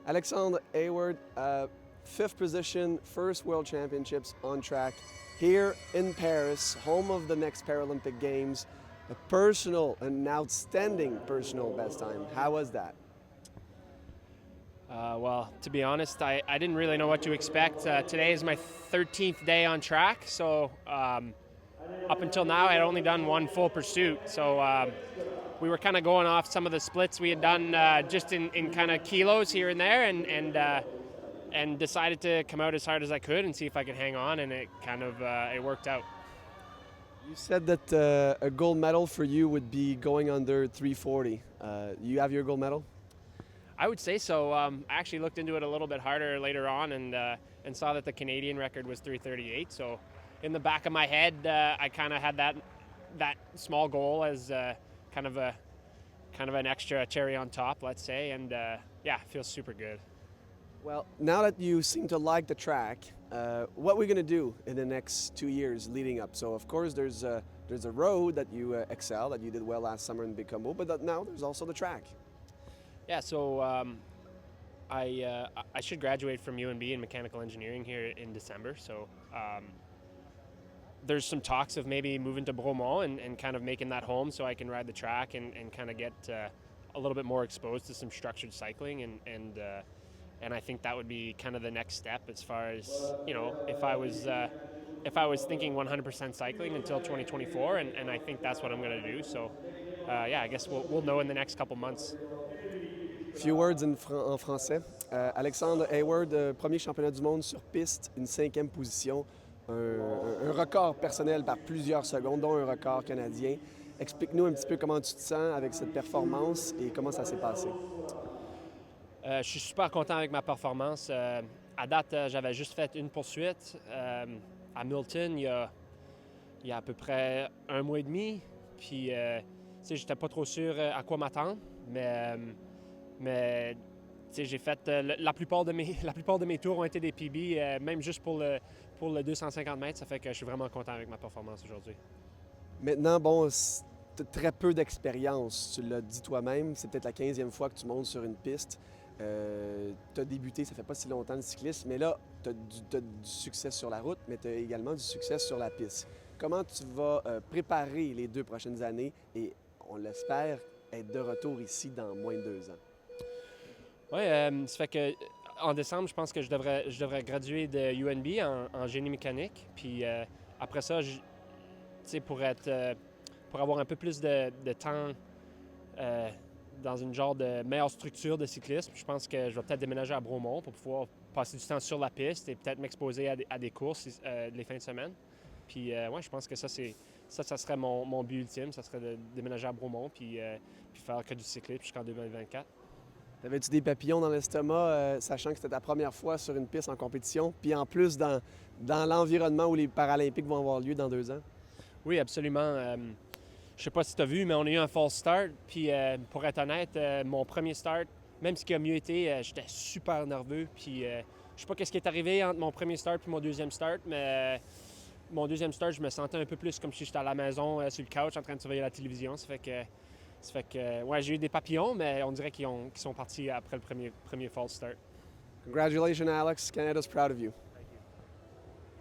Alexandre Hayward, fifth position, first World Championships on track here in Paris, home of the next Paralympic Games. An outstanding personal best time. How was that? Well, to be honest, I didn't really know what to expect. Today is my 13th day on track, so up until now I had only done one full pursuit. So we were kind of going off some of the splits we had done just in kind of kilos here and there, and decided to come out as hard as I could and see if I could hang on, and it kind of it worked out. You said that a gold medal for you would be going under 340. You have your gold medal? I would say so. I actually looked into it a little bit harder later on and saw that the Canadian record was 338. So in the back of my head, I kind of had that small goal as kind of an extra cherry on top, let's say. And yeah, it feels super good. Well, now that you seem to like the track, what are we going to do in the next 2 years leading up? So, of course, there's a road that you excel, that you did well last summer in Bécomo, but now there's also the track. Yeah, so I should graduate from UNB in mechanical engineering here in December. So there's some talks of maybe moving to Bromont and kind of making that home so I can ride the track and kind of get a little bit more exposed to some structured cycling. And I think that would be kind of the next step as far as, if I was thinking 100% cycling until 2024, and I think that's what I'm going to do. So yeah, I guess we'll know in the next couple months. Few words en français. Alexandre Hayward, premier championnat du monde sur piste, une 5e position, un record personnel par plusieurs secondes, dont un record canadien. Explique-nous un petit peu comment tu te sens avec cette performance et comment ça s'est passé. Je suis super content avec ma performance. À date, j'avais juste fait une poursuite à Milton il y a à peu près un mois et demi. Puis, j'étais pas trop sûr à quoi m'attendre, mais j'ai fait la plupart de mes tours ont été des PB, même juste pour le 250 mètres. Ça fait que je suis vraiment content avec ma performance aujourd'hui. Maintenant, bon, tu as très peu d'expérience. Tu l'as dit toi-même, c'est peut-être la 15e fois que tu montes sur une piste. Tu as débuté, ça fait pas si longtemps le cyclisme, mais là, tu as du succès sur la route, mais tu as également du succès sur la piste. Comment tu vas préparer les 2 prochaines années et, on l'espère, être de retour ici dans moins de 2 ans? Oui, ça fait que en décembre, je pense que je devrais graduer de UNB en génie mécanique. Puis après ça, pour avoir un peu plus de temps dans une genre de meilleure structure de cyclisme, je pense que je vais peut-être déménager à Bromont pour pouvoir passer du temps sur la piste et peut-être m'exposer à des courses les fins de semaine. Puis ouais, je pense que ça serait mon but ultime, ça serait de déménager à Bromont puis faire que du cyclisme jusqu'en 2024. T'avais-tu des papillons dans l'estomac, sachant que c'était ta première fois sur une piste en compétition, puis en plus dans l'environnement où les Paralympiques vont avoir lieu dans 2 ans? Oui, absolument. Je sais pas si tu as vu, mais on a eu un false start. Puis pour être honnête, mon premier start, même ce qui a mieux été, j'étais super nerveux. Puis je sais pas ce qui est arrivé entre mon premier start et mon deuxième start, mais mon deuxième start, je me sentais un peu plus comme si j'étais à la maison, sur le couch, en train de surveiller la télévision. Ça fait que ouais, j'ai eu des papillons, mais on dirait qu'ils sont partis après le premier false start. Congratulations, Alex. Canada's proud of you.